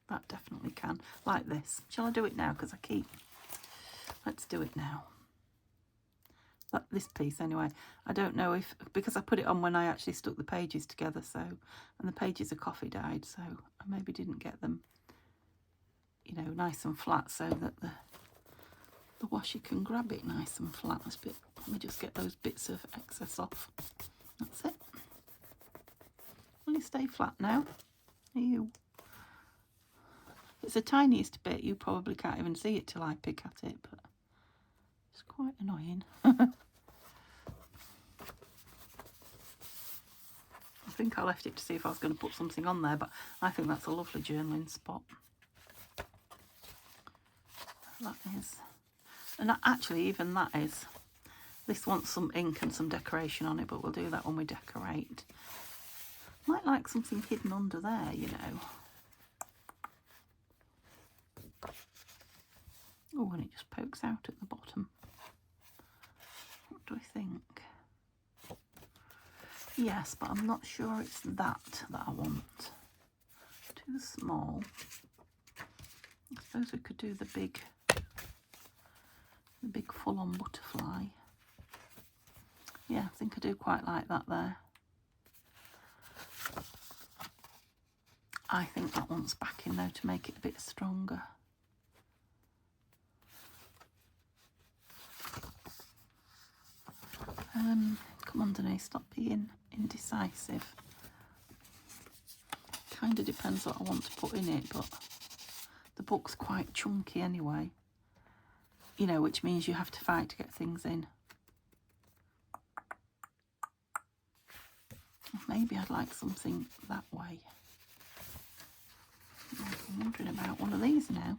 That definitely can. Like this. Shall I do it now? Because I keep... Let's do it now. This piece anyway. I don't know if... Because I put it on when I actually stuck the pages together, so... And the pages are coffee dyed, so I maybe didn't get them, you know, nice and flat so that the washi can grab it nice and flat. Let me just get those bits of excess off. That's it. Will you stay flat now? You. It's the tiniest bit. You probably can't even see it till I pick at it, but it's quite annoying. I think I left it to see if I was going to put something on there, but I think that's a lovely journaling spot. That is. And actually, even that is. This wants some ink and some decoration on it, but we'll do that when we decorate. Might like something hidden under there, you know. Oh, and it just pokes out at the bottom. What do I think? Yes, but I'm not sure it's that I want. Too small. I suppose we could do the big full-on butterfly. Yeah, I think I do quite like that there. I think that one's back in though to make it a bit stronger. Come on, Denise, stop being indecisive. Kind of depends what I want to put in it, but the book's quite chunky anyway. You know, which means you have to fight to get things in. Maybe I'd like something that way. I'm wondering about one of these now.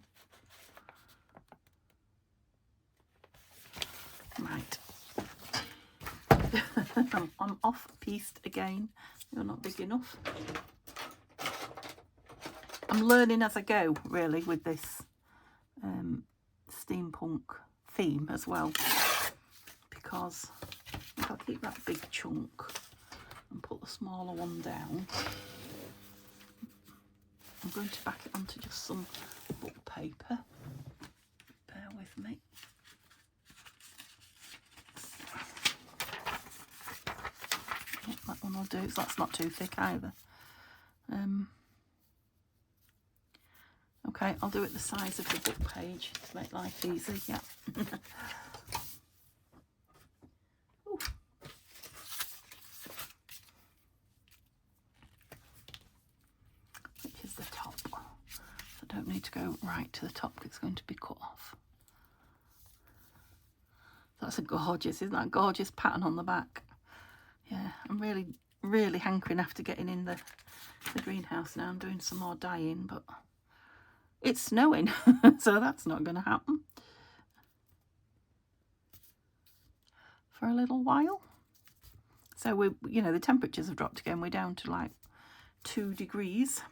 Right. I'm off-piste again. You're not big enough. I'm learning as I go, really, with this steampunk theme as well. Because if I keep that big chunk and put the smaller one down, I'm going to back it onto just some book paper. Bear with me. Yep, that one will do, so that's not too thick either. Okay, I'll do it the size of the book page to make life easy, yeah. Which is the top. So I don't need to go right to the top because it's going to be cut off. That's a gorgeous, isn't that a gorgeous pattern on the back? Yeah, I'm really hankering after getting in the greenhouse now. I'm doing some more dyeing, but it's snowing, so that's not going to happen for a little while. So we, you know, the temperatures have dropped again. We're down to like 2 degrees.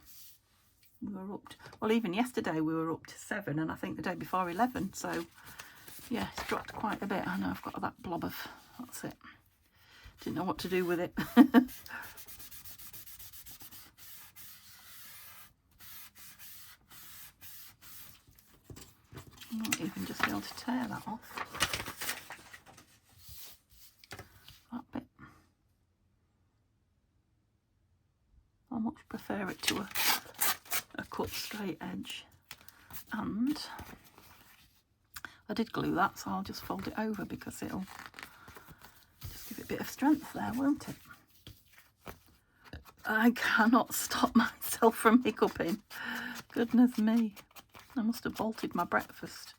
We were up to, well, even yesterday we were up to 7, and I think the day before 11. So yeah, it's dropped quite a bit. I know I've got that blob of, that's it. Didn't know what to do with it. I might even just be able to tear that off. That bit. I much prefer it to a cut straight edge. And I did glue that, so I'll just fold it over because it'll just give it a bit of strength there, won't it? I cannot stop myself from hiccuping. Goodness me. I must have bolted my breakfast.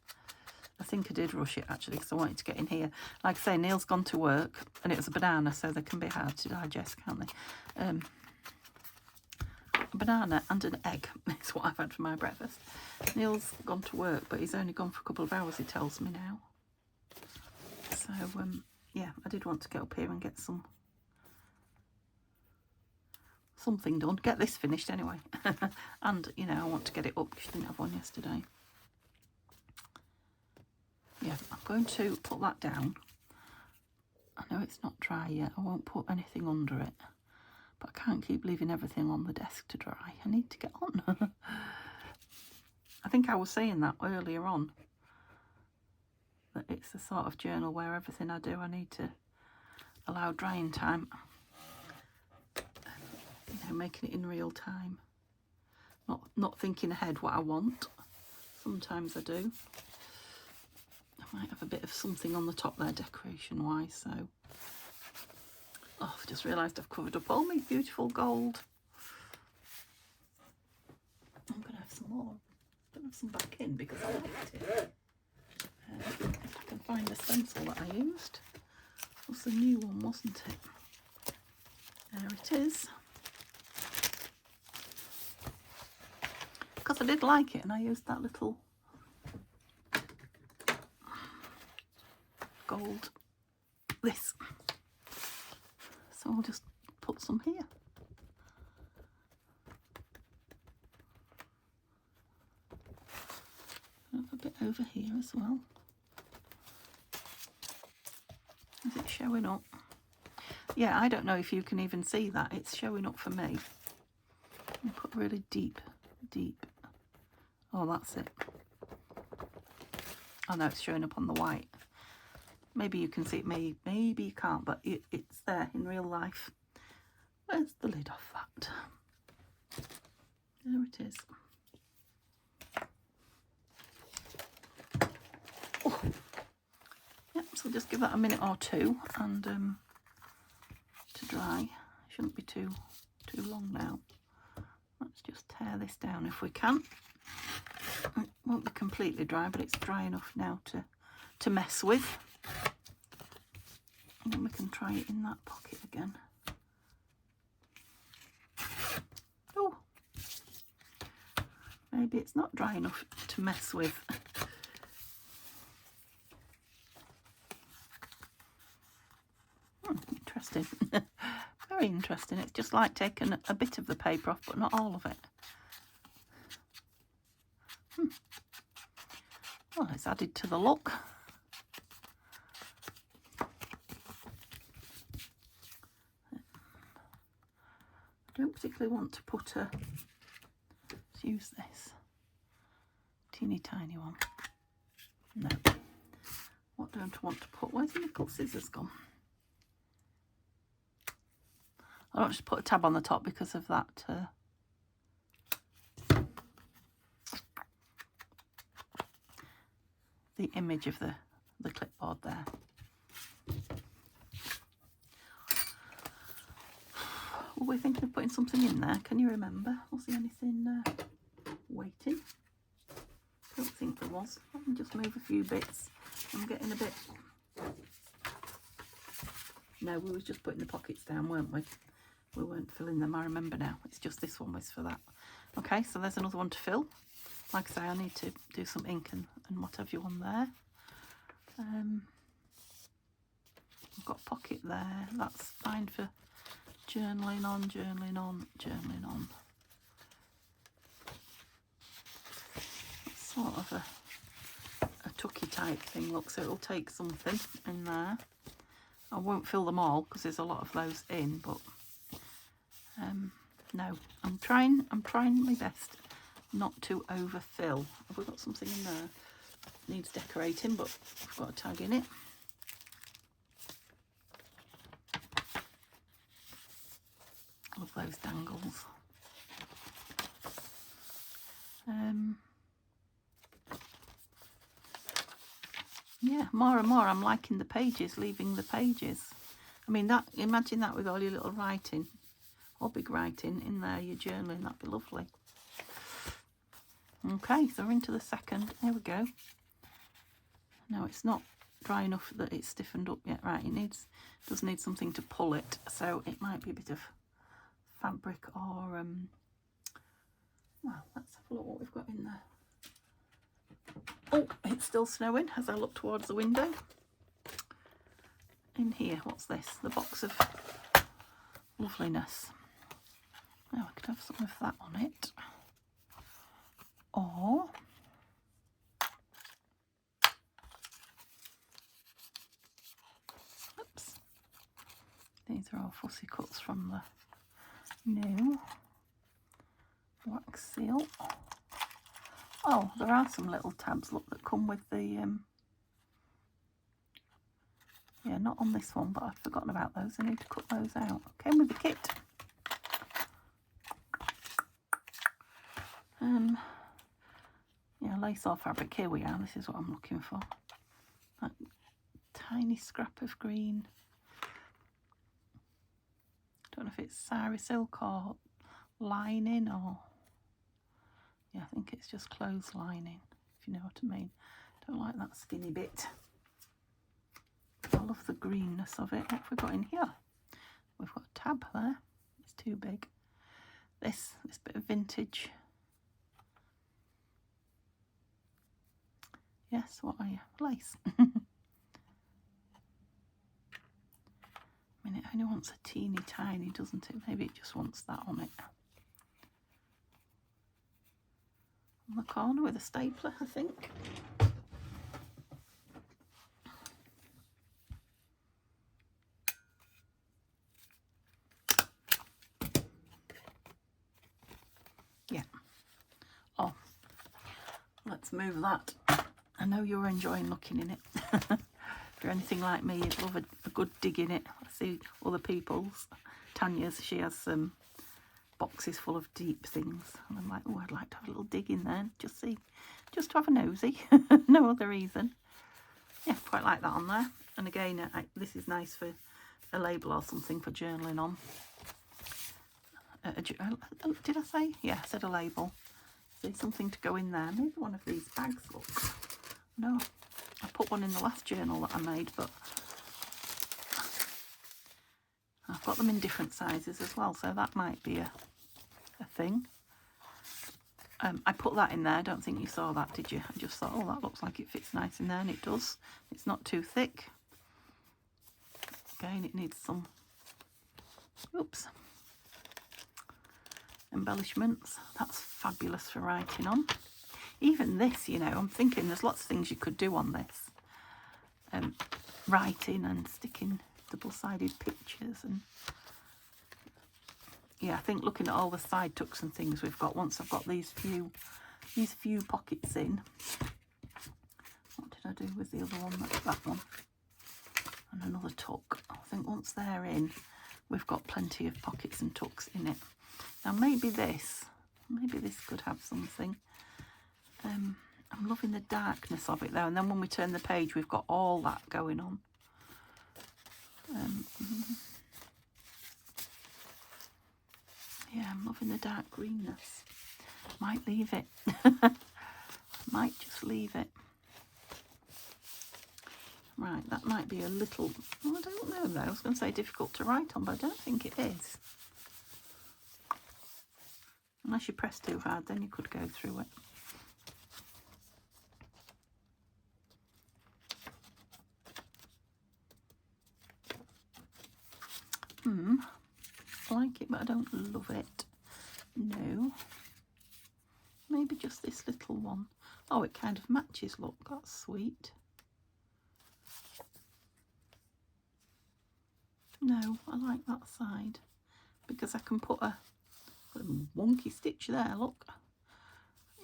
I think I did rush it actually because I wanted to get in here. Like I say, Neil's gone to work and it was a banana, so they can be hard to digest, can't they? A banana and an egg is what I've had for my breakfast. Neil's gone to work, but he's only gone for a couple of hours, he tells me now. So, yeah, I did want to get up here and get something done. Get this finished anyway. And, you know, I want to get it up because I didn't have one yesterday. Yeah, I'm going to put that down. I know it's not dry yet. I won't put anything under it. But I can't keep leaving everything on the desk to dry. I need to get on. I think I was saying that earlier on. That it's the sort of journal where everything I do, I need to allow drying time. You know, making it in real time. Not thinking ahead what I want. Sometimes I do. I might have a bit of something on the top there decoration-wise, so... Oh, I've just realised I've covered up all my beautiful gold. I'm going to have some more. I'm going to have some back in because I liked it. If I can find the stencil that I used. It was the new one, wasn't it? There it is. Because I did like it and I used that little gold, this. So I'll just put some here. Have a bit over here as well. Is it showing up? Yeah, I don't know if you can even see that. It's showing up for me. I'll put really deep. Oh, that's it. Oh no, it's showing up on the white. Maybe you can see it, maybe you can't, but it's there in real life. Where's the lid off that? There it is. Oh. Yep, so just give that a minute or two and to dry. Shouldn't be too long now. Let's just tear this down if we can. It won't be completely dry, but it's dry enough now to mess with. And then we can try it in that pocket again. Oh, maybe it's not dry enough to mess with. Interesting. Very interesting. It's just like taking a bit of the paper off, but not all of it. Well, it's added to the look. I don't particularly want to put a... Let's use this. Teeny tiny one. No. What don't I want to put? Where's the nickel scissors gone? I don't just put a tab on the top because of that... the image of the clipboard there. Were we thinking of putting something in there? Can you remember? Was there anything waiting? Don't think there was. Let me just move a few bits. I'm getting a bit... No, we was just putting the pockets down, weren't we? We weren't filling them, I remember now. It's just this one was for that. Okay, so there's another one to fill. Like I say, I need to do some ink and what have you on there. I've got a pocket there. That's fine for journaling on. It's sort of a tucky type thing, look, so it'll take something in there. I won't fill them all because there's a lot of those in, but no, I'm trying my best not to overfill. Have we got something in there? Needs decorating, but I've got a tag in it. Love those dangles. Yeah, more and more I'm liking the pages, leaving the pages. I mean, that, imagine that with all your little writing, or big writing in there, your journaling, that'd be lovely. Okay, so we're into the second. Here we go. No, it's not dry enough that it's stiffened up yet. Right, it does need something to pull it, so it might be a bit of fabric or well, let's have a look what we've got in there. Oh, it's still snowing as I look towards the window. In here, what's this? The box of loveliness. Now I could have some of that on it. Or oops. These are all fussy cuts from the new wax seal. Oh, there are some little tabs, look, that come with the yeah, not on this one, but I've forgotten about those. I need to cut those out. Came with the kit. Yeah, lace or fabric. Here we are. This is what I'm looking for. That tiny scrap of green. Don't know if it's sari silk or lining or... Yeah, I think it's just clothes lining, if you know what I mean. Don't like that skinny bit. I love the greenness of it. What have we got in here? We've got a tab there. It's too big. This bit of vintage. Yes, what are you? Lace. I mean, it only wants a teeny tiny, doesn't it? Maybe it just wants that on it. On the corner with a stapler, I think. Yeah. Oh, let's move that. I know you're enjoying looking in it. If you're anything like me, you'd love a good dig in it. I see other people's. Tanya's, she has some boxes full of deep things. And I'm like, oh, I'd like to have a little dig in there. Just see, just to have a nosy. No other reason. Yeah, quite like that on there. And again, this is nice for a label or something for journaling on. Did I say? Yeah, I said a label. See, something to go in there. Maybe one of these bags, look. No, I put one in the last journal that I made, but I've got them in different sizes as well, so that might be a thing. I put that in there. I don't think you saw that, did you? I just thought, oh, that looks like it fits nice in there, and it does. It's not too thick. Again, it needs some, oops, embellishments. That's fabulous for writing on. Even this, you know, I'm thinking there's lots of things you could do on this. Writing and sticking double-sided pictures, and yeah, I think looking at all the side tucks and things we've got, once I've got these few pockets in. What did I do with the other one? That's that one. And another tuck. I think once they're in, we've got plenty of pockets and tucks in it. Now maybe this could have something. I'm loving the darkness of it though, and then when we turn the page we've got all that going on. Yeah, I'm loving the dark greenness. Might leave it. Might just leave it. Right, that might be a little, well, I don't know though. I was going to say difficult to write on, but I don't think it is. Unless you press too hard, then you could go through it. I like it, but I don't love it. No. Maybe just this little one. Oh, it kind of matches, look, that's sweet. No, I like that side because I can put a wonky stitch there, look.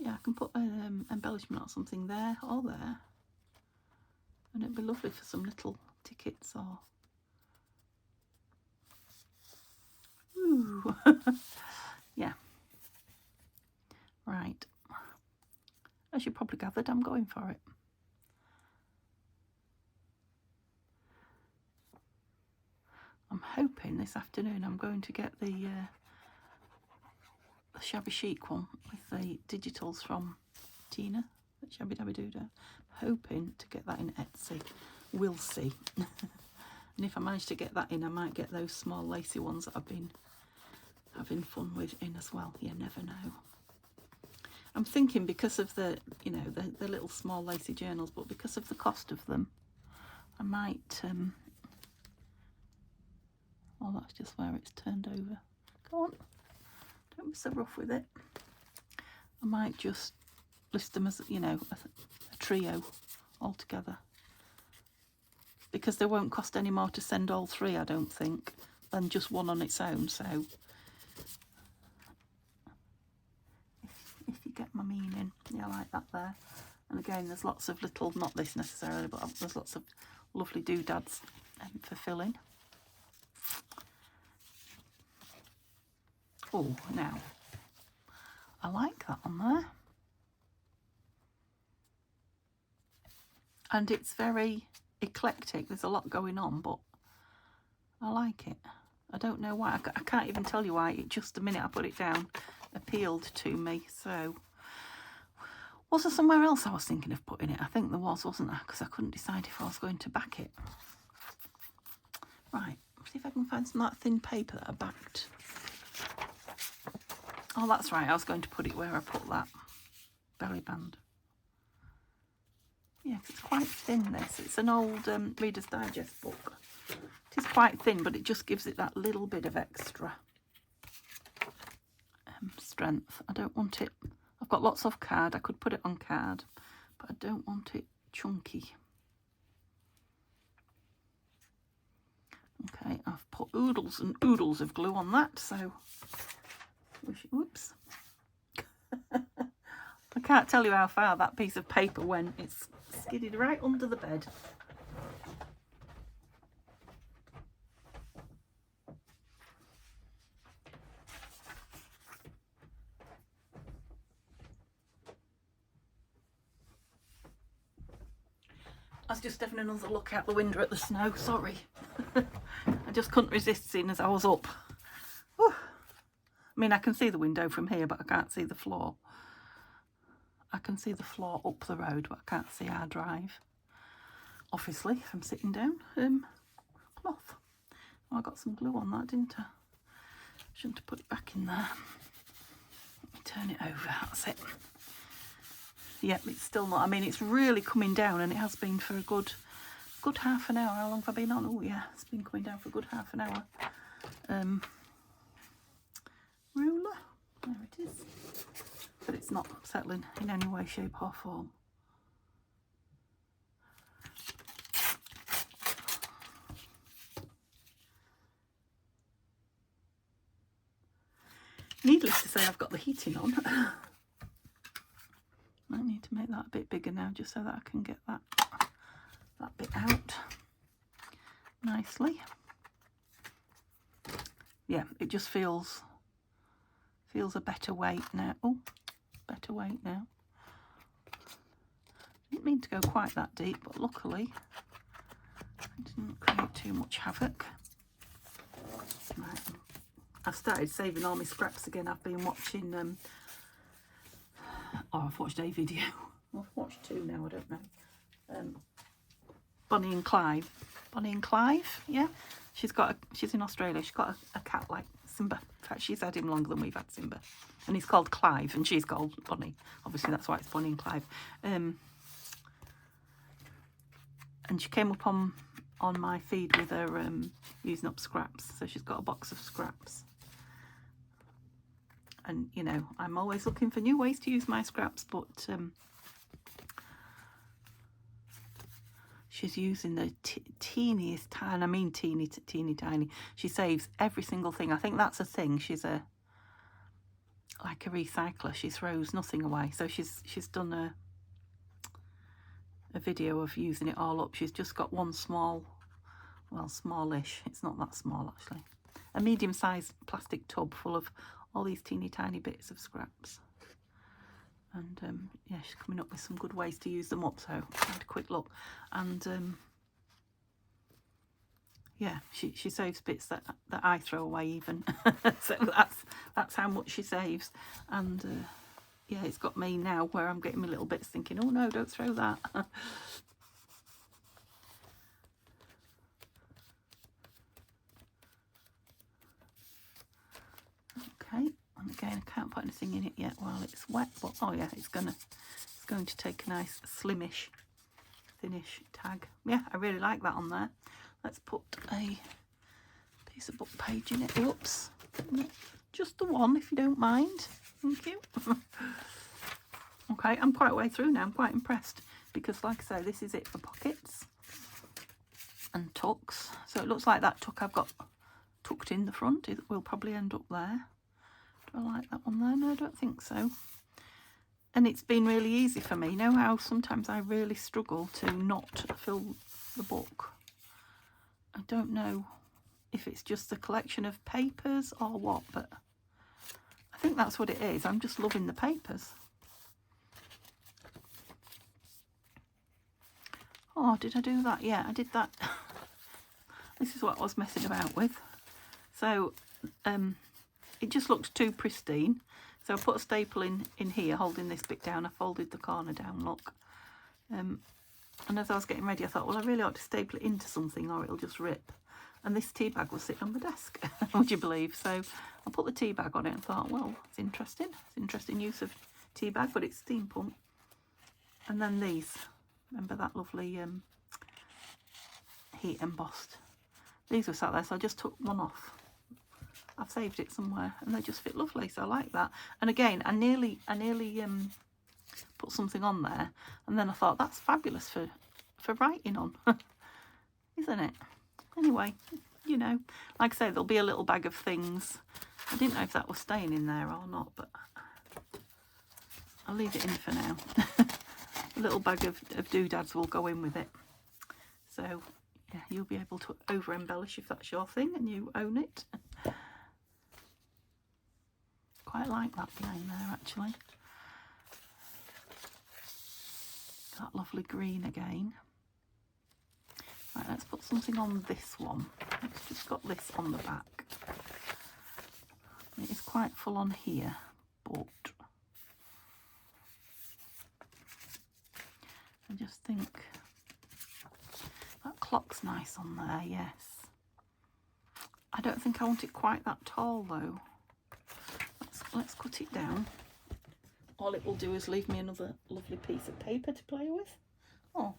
Yeah, I can put an embellishment or something there or there. And it'd be lovely for some little tickets or... Ooh. Yeah. Right. As you probably gathered, I'm going for it. I'm hoping this afternoon I'm going to get the shabby chic one with the digitals from Tina. Shabby dabby doo dah. Hoping to get that in Etsy. We'll see. And if I manage to get that in, I might get those small lacy ones that I've been having fun with in as well. You never know. I'm thinking because of the, you know, the little small lacy journals, but because of the cost of them, I might, oh, that's just where it's turned over. Go on, don't be so rough with it. I might just list them as, you know, a trio altogether. Because they won't cost any more to send all three, I don't think, than just one on its own. So, if you get my meaning, yeah, I like that there. And again, there's lots of little, not this necessarily, but there's lots of lovely doodads for filling. Oh, now, I like that on there. And it's very eclectic. There's a lot going on, but I like it. I don't know why. I can't even tell you why. It just the minute I put it down appealed to me. So, was there somewhere else I was thinking of putting it? I think there was, wasn't there? Because I couldn't decide if I was going to back it. Right, see if I can find some of that thin paper that I backed. Oh, that's right. I was going to put it where I put that belly band. Yeah, it's quite thin, this. It's an old Reader's Digest book. It is quite thin, but it just gives it that little bit of extra strength. I don't want it... I've got lots of card. I could put it on card, but I don't want it chunky. Okay, I've put oodles and oodles of glue on that, so... Whoops. I can't tell you how far that piece of paper went. It's skidded right under the bed. I was just having another look out the window at the snow, sorry. I just couldn't resist seeing as I was up. Whew. I mean, I can see the window from here, but I can't see the floor. I can see the floor up the road, but I can't see our drive. Obviously, if I'm sitting down. Cloth. Oh, I got some glue on that, didn't I? Shouldn't have put it back in there. Let me turn it over, that's it. Yep, it's still not, I mean, it's really coming down, and it has been for a good half an hour. How long have I been on? Oh yeah, it's been coming down for a good half an hour. Ruler, there it is. But it's not settling in any way, shape or form. Needless to say, I've got the heating on. Might need to make that a bit bigger now, just so that I can get that bit out nicely. Yeah, it just feels a better weight now. Oh, better weight now. Didn't mean to go quite that deep, but luckily I didn't create too much havoc. Right. I've started saving all my scraps again. I've been watching I've watched a video. I've watched two now, I don't know. Bonnie and Clive. Bonnie and Clive, yeah. She's in Australia. She's got a cat like Simba. In fact, she's had him longer than we've had Simba. And he's called Clive and she's called Bonnie. Obviously, that's why it's Bonnie and Clive. And she came up on my feed with her using up scraps. So she's got a box of scraps. And, you know, I'm always looking for new ways to use my scraps, but she's using the teeniest tiny, I mean teeny tiny. She saves every single thing. I think that's a thing. She's like a recycler. She throws nothing away. So she's done a video of using it all up. She's just got one small, well, smallish. It's not that small actually. A medium-sized plastic tub full of all these teeny tiny bits of scraps. And yeah, she's coming up with some good ways to use them up, so I had a quick look. And yeah, she saves bits that I throw away even. So that's how much she saves. And yeah, it's got me now where I'm getting my little bits thinking, oh no, don't throw that. Okay, and again, I can't put anything in it yet while it's wet, but oh yeah, it's going to take a nice slimmish, thinnish tag. Yeah, I really like that on there. Let's put a piece of book page in it. Whoops, just the one if you don't mind. Thank you. Okay, I'm quite way through now. I'm quite impressed because, like I say, this is it for pockets and tucks. So it looks like that tuck I've got tucked in the front. It will probably end up there. Do I like that one there? No, I don't think so. And it's been really easy for me. You know how sometimes I really struggle to not fill the book? I don't know if it's just the collection of papers or what, but I think that's what it is. I'm just loving the papers. Oh, did I do that? Yeah, I did that. This is what I was messing about with. So it just looked too pristine. So I put a staple in here, holding this bit down. I folded the corner down, look. And as I was getting ready, I thought, well, I really ought to staple it into something or it'll just rip. And this tea bag was sitting on my desk, would you believe? So I put the tea bag on it and thought, well, it's interesting. It's an interesting use of tea bag, but it's steampunk. And then these. Remember that lovely heat embossed? These were sat there, so I just took one off. I've saved it somewhere, and they just fit lovely, so I like that. And again, I nearly put something on there, and then I thought that's fabulous for writing on, isn't it? Anyway, you know, like I say, there'll be a little bag of things. I didn't know if that was staying in there or not, but I'll leave it in for now. A little bag of doodads will go in with it. So, yeah, you'll be able to over-embellish if that's your thing and you own it. Quite like that behind there, actually. That lovely green again. Right, let's put something on this one. It's just got this on the back. It is quite full on here, but I just think that clock's nice on there, yes. I don't think I want it quite that tall though. Let's cut it down. All it will do is leave me another lovely piece of paper to play with. Oh.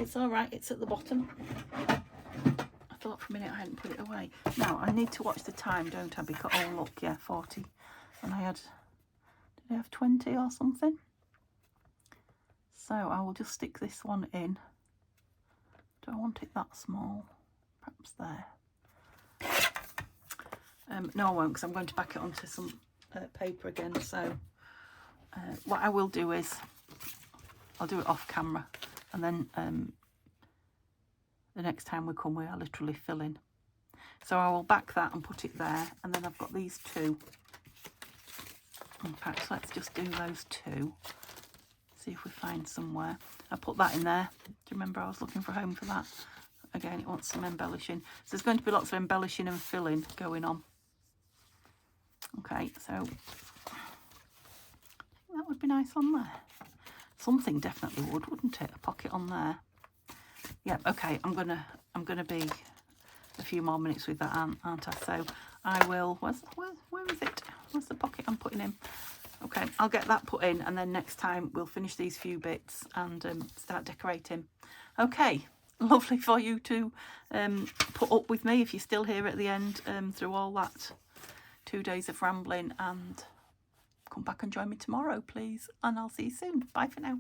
It's all right, it's at the bottom. I thought for a minute I hadn't put it away. Now, I need to watch the time, don't I? Because, oh look, yeah, 40. And I had, did I have 20 or something? So I will just stick this one in. Do I want it that small? Perhaps there. No, I won't, because I'm going to back it onto some paper again. So what I will do is I'll do it off camera, and then the next time we come, we are literally filling. So I will back that and put it there, and then I've got these two. In fact, let's just do those two. See if we find somewhere. I put that in there. Do you remember I was looking for a home for that? Again, it wants some embellishing. So there's going to be lots of embellishing and filling going on. Okay, so that would be nice on there. Something definitely would, wouldn't it? A pocket on there. Yeah, okay, I'm gonna be a few more minutes with that, aren't I? So I will, where is it? Where's the pocket I'm putting in? Okay, I'll get that put in, and then next time we'll finish these few bits and start decorating. Okay, lovely for you to put up with me if you're still here at the end through all that 2 days of rambling, and come back and join me tomorrow, please. And I'll see you soon. Bye for now.